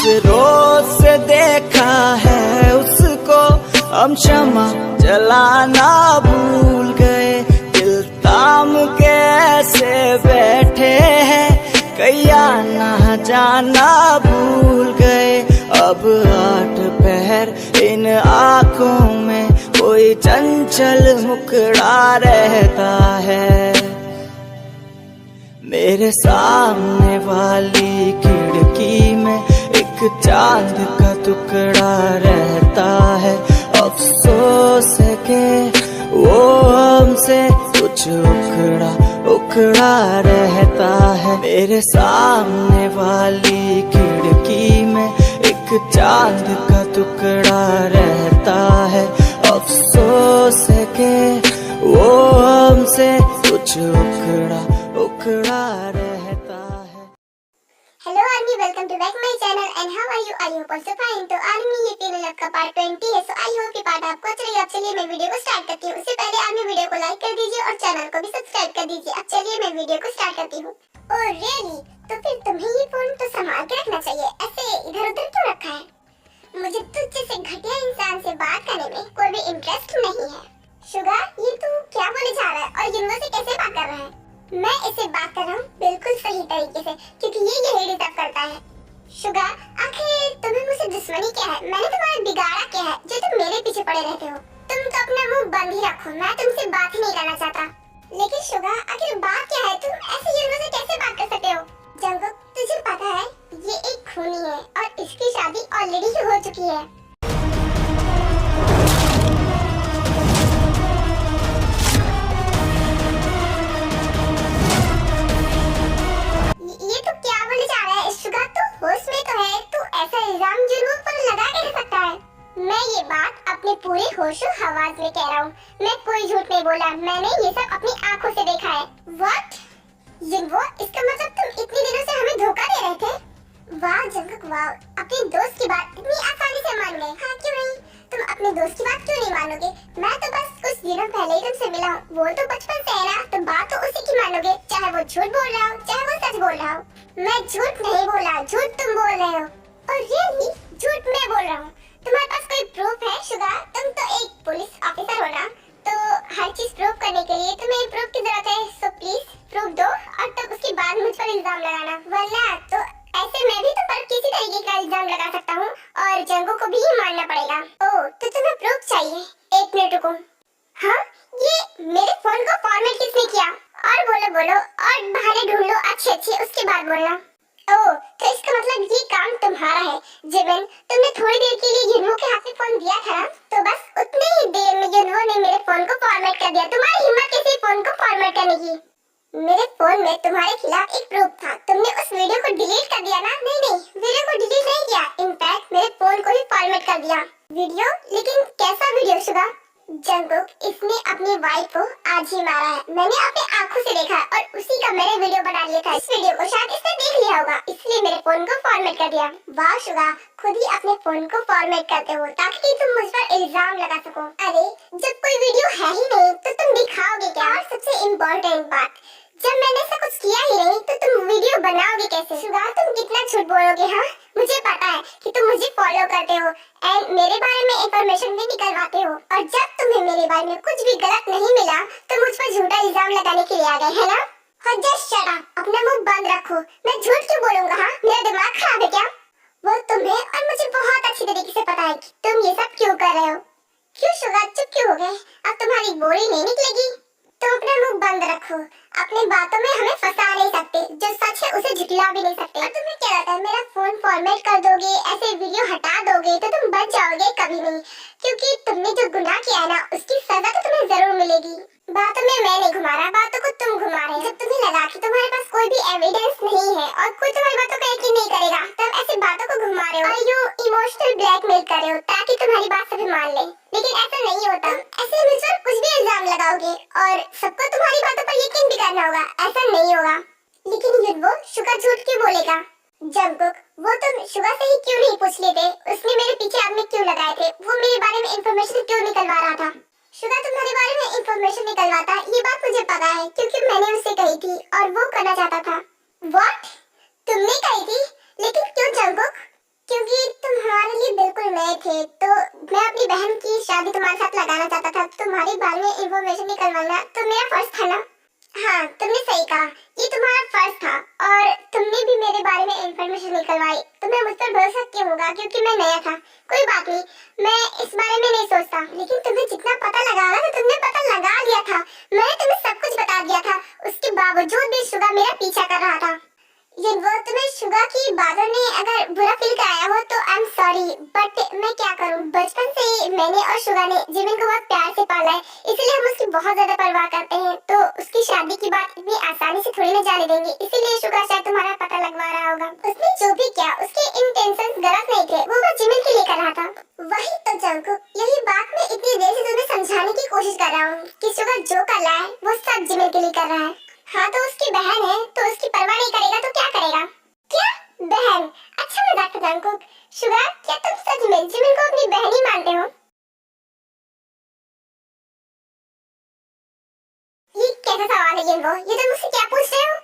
रोज से देखा है उसको, हम क्षमा जलाना भूल गए। दिल थाम के ऐसे बैठे हैं, कहीं आना जाना भूल गए। अब 8 पहर इन आँखों में कोई चंचल मुखड़ा रहता है। मेरे सामने वाली खिड़की में एक चांद का टुकड़ा रहता है। अफसोस है कि वो हमसे कुछ उखड़ा रहता है। मेरे सामने वाली खिड़की में एक चांद का टुकड़ा रहता है। अफसोस है कि वो हमसे कुछ उखड़ा रहता है। Hello army, welcome to back my channel and how are you? I hope also fine. तो आर्मी ये फीमेल का पार्ट 20 है, सो आई होप ये पार्ट आपको अच्छा लगा। चलिए मैं वीडियो को स्टार्ट करती हूँ। उससे पहले आर्मी वीडियो को लाइक कर दीजिए और चैनल को भी सब्सक्राइब कर दीजिए। अब चलिए मैं वीडियो को स्टार्ट करती हूँ। Oh really? तो फिर तुम्हें ये फोन तो संभाल के रखना चाहिए, ऐसे इधर उधर क्यों रखा है? मुझे तुझ जैसे घटिया इंसान से बात करने में कोई भी इंटरेस्ट नहीं है। शुगर, ये तू क्या बोले जा रहा है और यूनिवर्स से कैसे बात कर रहा है? मैं इसे बात कर रहा हूँ बिल्कुल सही तरीके से, क्योंकि ये यही डिजर्व करता है। शुगर, आखिर तुम्हें मुझसे दुश्मनी क्या है? मैंने तुम्हारा बिगाड़ा क्या है जो तुम मेरे पीछे पड़े रहते हो? तुम तो अपना मुंह बंद ही रखो, मैं तुमसे बात ही नहीं करना चाहता। लेकिन शुगर, आखिर बात क्या है? तुम ऐसे यूनिवर्स से कैसे बात कर सकते हो? जंगकुक, तुझे पता है ये एक खूनी है और इसकी शादी ऑलरेडी हो चुकी है। ये तो क्या बोले जा रहा है? शुगर, तू होश में तो है? तू ऐसा इल्जाम जुनून पर लगा के रख सकता है? मैं ये बात अपने पूरे होशो हवास में कह रहा हूँ। मैं कोई झूठ नहीं बोला, मैंने ये सब अपनी आंखों से देखा है। व्हाट? जिन्हो, इसका मतलब तुम इतने दिनों से हमें धोखा दे रहे थे? वाह जंगकुक वाह, अपने दोस्त की बात इतनी आसानी से मान गए। हाँ क्यों नहीं, तुम अपने दोस्त की बात क्यों नहीं मानोगे? मैं तो बस कुछ दिनों पहले ही तुमसे मिला हूँ, वो तो बचपन से है ना, तो बात तो उसी की मानोगे, चाहे वो झूठ बोल रहा हो चाहे वो सच बोल रहा हो। मैं झूठ नहीं बोला, झूठ तुम बोल रहे हो। और रियली झूठ मैं बोल रहा हूँ। तुम्हारे पास कोई प्रूफ है? शुगर, तुम तो एक पुलिस ऑफिसर हो ना, तो हर चीज प्रूफ करने के लिए तुम्हें प्रूफ की जरूरत है। सो प्लीज प्रूफ दो और तब उसके बाद मुझ पर इल्जाम लगाना, वरना तो ऐसे मैं भी तुम पर किसी तरीके का इल्जाम लगा सकता हूँ और जंगो को भी मानना पड़ेगा। ओह, तो तुम्हें प्रूफ चाहिए? एक मिनट रुको। हाँ, ये मेरे फोन को फॉर्मेट किसने किया? और बोलो और बहाने ढूंढ लो अच्छे उसके बाद बोलना। ओह, तो इसका मतलब ये काम तुम्हारा है। जिबिन, तुमने थोड़ी देर के लिए युनवो के हाथ में फोन दिया था ना, तो बस उतने ही देर में युनवो ने मेरे फोन को फॉर्मेट कर दिया। तुम्हारी हिम्मत कैसे फोन को फॉर्मेट करने की? मेरे फोन में तुम्हारे खिलाफ एक प्रूफ था, तुमने उस वीडियो को डिलीट कर दिया ना? नहीं, वीडियो को डिलीट नहीं किया, इनफैक्ट मेरे फोन को ही फॉर्मेट कर दिया। वीडियो? लेकिन कैसा वीडियो शुगर? जंगकुक, इसने अपनी वाइफ को आज ही मारा है, मैंने अपने आंखों से देखा और उसी का मैंने वीडियो बना लिया था। इस वीडियो को शायद इसने देख लिया होगा, इसलिए मेरे फोन को फॉर्मेट कर दिया। वाह शुगर, खुद ही अपने फोन को फॉर्मेट करते हो ताकि तुम मुझ पर इल्जाम लगा सको। अरे जब कोई वीडियो है ही नहीं तो तुम दिखाओगे क्या? और सबसे इम्पोर्टेंट बात, जब मैंने ऐसा कुछ किया ही नहीं तो तुम वीडियो बनाओगे कैसे? शुगर, तुम कितना झूठ बोलोगे? हाँ, मुझे पता है कि तुम मुझे फॉलो करते हो एंड मेरे बारे में इंफॉर्मेशन भी निकलवाते हो, और जब तुम्हें मेरे बारे में कुछ भी गलत नहीं मिला तो मुझ पर झूठा इल्जाम लगाने के लिए आ गए, है ना? हाँ, जस्ट शट अप, अपना मुंह बंद रखो। मैं झूठ क्यों बोलूंगा? हाँ, मेरा दिमाग खराब है क्या? वो तुम्हें और मुझे बहुत अच्छी तरीके से पता है कि तुम ये सब क्यों कर रहे हो। क्यों शुगर, चुप क्यों हो गए? अब तुम्हारी बोली नहीं निकलेगी तो अपना मुंह बंद रखो। अपनी बातों में हमें फंसा नहीं सकते, जो सच है उसे झुठला भी नहीं सकते। और तुम्हें क्या लगता है मेरा फोन फॉर्मेट कर दोगे, ऐसे वीडियो हटा दोगे तो तुम बच जाओगे? कभी नहीं, क्योंकि तुमने जो गुनाह किया है ना उसकी सजा तो तुम्हें जरूर मिलेगी। बातों में मैं नहीं घुमा रहा, बातों को तुम घुमा रहे हो। जब तुम्हें लगा कि तुम्हारे पास कोई भी एविडेंस नहीं है और कोई तुम्हारी बातों का यकीन नहीं करेगा, तब ऐसी बातों को घुमा रहे हो और यू इमोशनल ब्लैकमेल कर रहे हो ताकि तुम्हारी बात सभी मान ले। लेकिन ऐसा नहीं होता, ऐसे मुझ पर कुछ भी इल्जाम लगाओगे और सबको तुम्हारी बातों पर यकीन भी करना होगा, ऐसा नहीं होगा। लेकिन युनवो, शुगर झूठ क्यों बोलेगा? जंगकुक, वो तुम शुगर से ही क्यों नहीं पूछ लेते? उसने मेरे पीछे आदमी क्यों लगाए थे? वो मेरे बारे में इंफॉर्मेशन क्यों निकलवा रहा था? शुगर तुम्हारे बारे में इंफॉर्मेशन निकलवाता, ये बात मुझे पता है क्योंकि मैंने उससे कही थी और वो करना चाहता था। व्हाट? तुमने कही थी? लेकिन क्यों जंगकुक? थे तो मैं अपनी बहन की शादी तुम्हारे साथ लगाना चाहता था। तुम्हारे बारे में इंफॉर्मेशन निकलवाना तो मेरा फर्ज था ना। हाँ, तुमने सही कहा, ये तुम्हारा फर्ज था और तुमने भी मेरे बारे में इंफॉर्मेशन निकलवाई। तुम्हें मुझ पर भरोसा क्यों होगा? क्योंकि मैं नया था। कोई बात नहीं, मैं इस बारे में नहीं सोचता, लेकिन तुम्हें जितना पता लगाना था तुमने पता लगा लिया था। मैंने तुम्हें सब कुछ बता दिया था, उसके बावजूद भी शुगा मेरा पीछा कर रहा था। ये वो तुम्हें शुगा की बातों ने अगर बुरा फील कराया हो तो आई एम सॉरी, बट मैं क्या करूं। बचपन से ही मैंने और शुगा ने जिमिन को बहुत प्यार से पाला है, इसलिए हम उसकी बहुत ज्यादा परवाह करते हैं। तो उसकी शादी की बात इतनी आसानी से थोड़ी ना जाने देंगे, इसीलिए शुगा शायद तुम्हारा पता लगवा रहा होगा। उसने जो भी किया उसके इंटेंशंस गलत नहीं थे, वो बस जिमिन के लिए कर रहा था। वही तो जंकुक, यही बात मैं इतनी देर से तुम्हें समझाने की कोशिश कर रहा हूँ कि शुगा जो कर रहा है वो सब जिमिन के लिए कर रहा है। हाँ, तो उसकी बहन है तो उसकी परवाह नहीं करेगा तो क्या करेगा? क्या बहन? अच्छा मजाक था जंकुक। शुगा, क्या तुम सच में जिमिन को अपनी बहन ही मानते हो? ये कैसा सवाल है ये तुम मुझसे क्या पूछ रहे हो?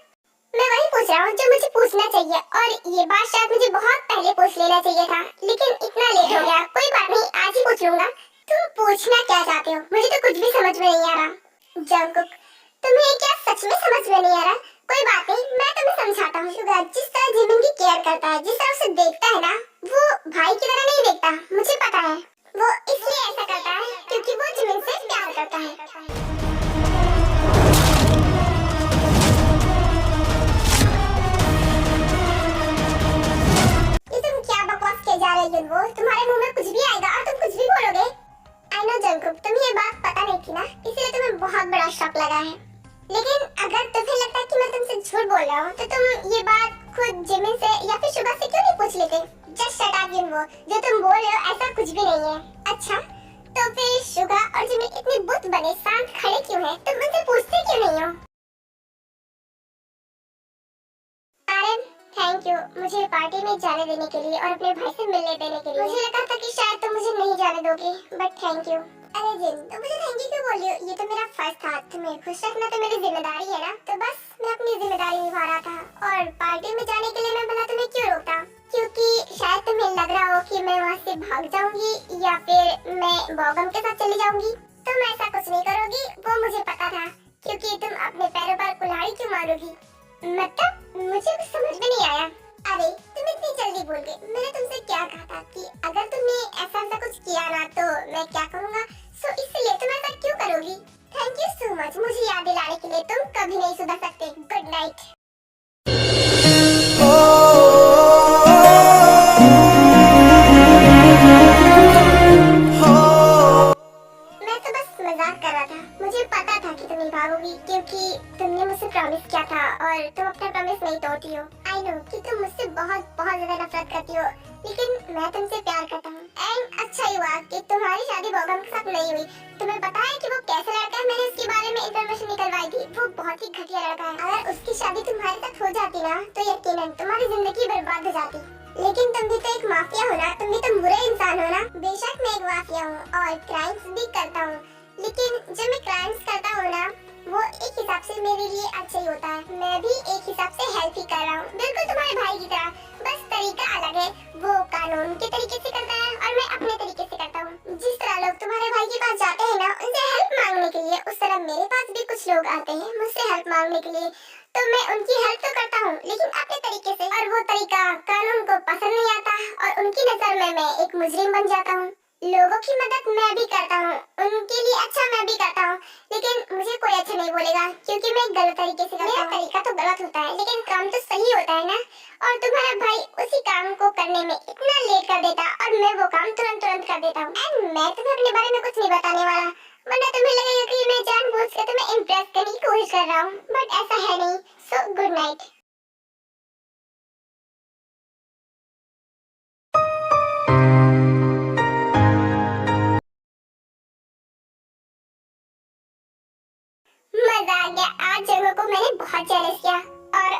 मैं वही पूछ रहा हूँ जो मुझे पूछना चाहिए, और ये बात शायद मुझे बहुत पहले पूछ लेना चाहिए था, लेकिन इतना लेट हो गया। कोई बात नहीं, आज ही पूछ लूंगा। तुम पूछना क्या चाहते हो? मुझे तो कुछ भी समझ में नहीं आ रहा। जंकुक, तुम्हें क्या सच में समझ में नहीं आ रहा? कोई बात नहीं, मैं तुम्हें समझाता हूँ। शुगा जिस तरह जिमिन की केयर करता है, जिस तरह उसे देखता है ना, वो भाई की तरह नहीं देखता, मुझे पता है। वो इसलिए ऐसा करता है क्योंकि वो जिमिन से प्यार करता है। ये तुम क्या बकवास किए जा रहे हो? तुम्हारे मुंह में कुछ भी आएगा और तुम कुछ भी बोलोगे। आई नो जंकुक, तुम्हें ये बात पता नहीं थी ना, इसलिए तुम्हें बहुत बड़ा शॉक लगा है। लेकिन अगर तुम्हें लगता है कि मैं तुमसे झूठ बोल रहा हूँ तो तुम ये बात खुद जिमिन से या फिर शुगा से क्यों नहीं पूछ लेते? जस्ट शट अप जिन, वो जो तुम बोल रहे हो ऐसा कुछ भी नहीं है। अच्छा, तो फिर शुगा और जिमिन इतने बुत बने शांत खड़े क्यों हैं? तुम उनसे पूछते क्यों नहीं हो? आर्यन, थैंक यू मुझे पार्टी में जाने देने के लिए और अपने भाई से मिलने देने के लिए। मुझे लगा था कि शायद तुम मुझे नहीं जाने दोगे, बट थैंक यू। अरे जिन, तुम मुझे थैंक यू क्यों बोल रही हो? ये तो मेरा फर्ज था, तुम्हें खुश रखना तो मेरी जिम्मेदारी है ना। तो बस मैं अपनी जिम्मेदारी निभा रहा था, और पार्टी में जाने के लिए मैं भला तुम्हें क्यों रोकता? क्योंकि शायद तुम्हें लग रहा हो कि मैं वहाँ से भाग जाऊंगी या फिर मैं बॉगम के साथ चली जाऊंगी। तुम ऐसा कुछ नहीं करोगी, वो मुझे पता था, क्योंकि तुम अपने पैरों पर कुल्हाड़ी क्यों मारोगी? मतलब मुझे कुछ समझ में नहीं आया। अरे तुम इतनी जल्दी बोल गई। मैंने तुमसे क्या कहा था कि अगर तुमने ऐसा कुछ किया ना तो मैं क्या करूँगा, सो इसलिए तुम ऐसा क्यों करोगी? थैंक यू सो मच मुझे याद दिलाने के लिए। तुम कभी नहीं सुधर सकते। Good night. मैं तो बस मजाक कर रहा था, मुझे पता था कि तुम नहीं भागोगी, क्योंकि तुमने मुझसे प्रॉमिस किया था और तुम अपना प्रॉमिस नहीं तोड़ती हो। आई नो कि तुम मुझसे बहुत बहुत ज्यादा नफरत करती हो, लेकिन मैं तुमसे प्यार करता हूँ। एंड अच्छा ही हुआ कि तुम्हारी शादी बॉगम के साथ नहीं हुई। तुम्हें पता है कि वो कैसा लड़का है? मैंने उसके बारे में इंफॉर्मेशन निकलवाई थी। वो बहुत ही घटिया लड़का है। अगर उसकी शादी तुम्हारे साथ हो जाती ना तो यकीनन तुम्हारी जिंदगी बर्बाद हो जाती। लेकिन तुम भी तो एक माफिया हो ना, तुम भी तो बुरे इंसान हो ना। बेशक मैं एक माफिया हूँ और क्राइम्स भी करता हूँ, लेकिन जब मैं क्राइम्स करता हूँ ना वो एक हिसाब से मेरे लिए अच्छा ही होता है। मैं भी एक हिसाब से हेल्प ही कर रहा हूँ, बिल्कुल तुम्हारे भाई की तरह, बस तरीका अलग है। वो कानून के तरीके से करता है और मैं अपने तरीके से करता हूँ। जिस तरह लोग तुम्हारे भाई के पास जाते हैं ना उनसे हेल्प मांगने के लिए, उस तरह मेरे पास भी कुछ लोग आते हैं मुझसे हेल्प मांगने के लिए। तो मैं उनकी हेल्प तो करता हूँ, लेकिन अपने तरीके से, और वो तरीका कानून को पसंद नहीं आता और उनकी नजर में मैं एक मुजरिम बन जाता हूँ। लोगों की मदद मैं भी करता हूँ, उनके लिए अच्छा मैं भी करता हूँ, लेकिन मुझे कोई अच्छा नहीं बोलेगा क्योंकि मैं गलत तरीके से करता हूँ। तरीका तो गलत होता है लेकिन काम तो सही होता है ना। और तुम्हारा भाई उसी काम को करने में इतना लेट कर देता और मैं वो काम तुरंत कर देता हूँ। एंड मैं तुम्हें अपने बारे में कुछ नहीं बताने वाला, वरना तुम्हें लगेगा कि मैं जानबूझ कर तुम्हें इम्प्रेस करने की कोशिश कर रहा हूँ, बट ऐसा है नहीं। So good night. मजा आ गया। आज जगह को मैंने बहुत जेलस किया और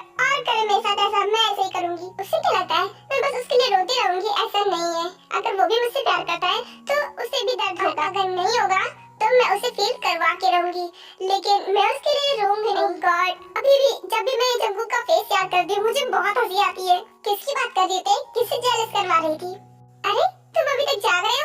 करे मेरे साथ ऐसा, मैं ऐसे ही करूंगी। उससे क्या लगता है मैं बस उसके लिए रोती रहूंगी? ऐसा नहीं है। अगर वो भी मुझसे प्यार करता है तो उसे भी दर्द होगा। अगर नहीं होगा तो मैं उसे फील करवा के रहूंगी, लेकिन मैं उसके लिए रोऊंगी नहीं। गॉड, अभी भी जब भी मैं जग्गू का फेस याद करती हूँ मुझे बहुत हंसी आती है। किसकी बात कर रही थे? किससे जेलस करवा रही थी? अरे तुम अभी तक जाग रहे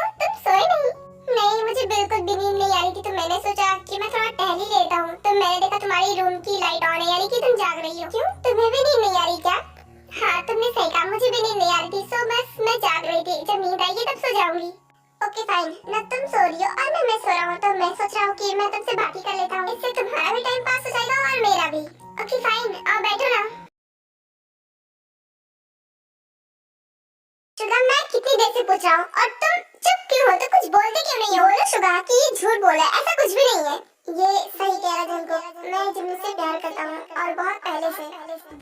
नींद आएगी तब सो जाऊंगी। ओके फाइन, ना तुम सो रही हो और ना मैं सो रहा हूँ, तो मैं सोच रहा हूँ कि मैं तुमसे बात ही कर लेता हूँ, इससे तुम्हारा भी टाइम पास हो जाएगा और मेरा भी। ओके फाइन, आओ बैठो ना। शुगा, मैं कितनी देर से पूछ रहा हूँ और तुम चुप क्यों हो? तो कुछ बोलते क्यों नहीं हो? बोलो शुगा कि ये झूठ बोला है, ऐसा कुछ भी नहीं है। ये सही कह रहा जंगकुक, मैं जिमिन से प्यार करता हूँ और बहुत पहले से।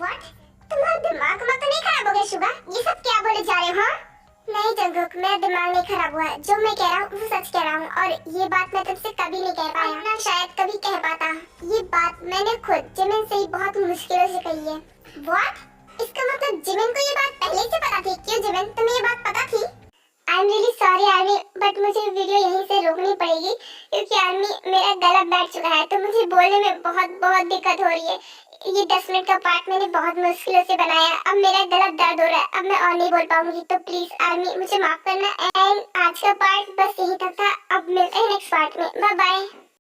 व्हाट? तुम्हारा दिमाग तो नहीं खराब हो गया शुगा? ये सब क्या बोले जा रहे हो? हाँ? नहीं जंगकुक, मेरा दिमाग नहीं खराब हुआ, जो मैं कह रहा हूँ वो सच कह रहा हूँ और ये बात मैं तुमसे कभी नहीं कह पाया, ना शायद कभी कह पाता। ये बात मैंने खुद जिमिन से ही बहुत मुश्किलों से कही है। व्हाट? इसका मतलब जिमिन को ये बात पहले से पता थी? क्यों जिमिन, तुम्हें ये बात पता थी? I am really sorry army, but मुझे वीडियो यहीं से रोकनी पड़ेगी क्योंकि आर्मी मेरा गला बैठ चुका है, तो मुझे बोलने में बहुत दिक्कत हो रही है। ये 10 मिनट का पार्ट मैंने बहुत मुश्किलों से बनाया, अब मेरा गला दर्द हो रहा है, अब मैं और नहीं बोल पाऊंगी, तो प्लीज आर्मी मुझे माफ करना। एंड आज का पार्ट बस यहीं तक था, अब मिलते हैं नेक्स्ट पार्ट में, बाय बाय।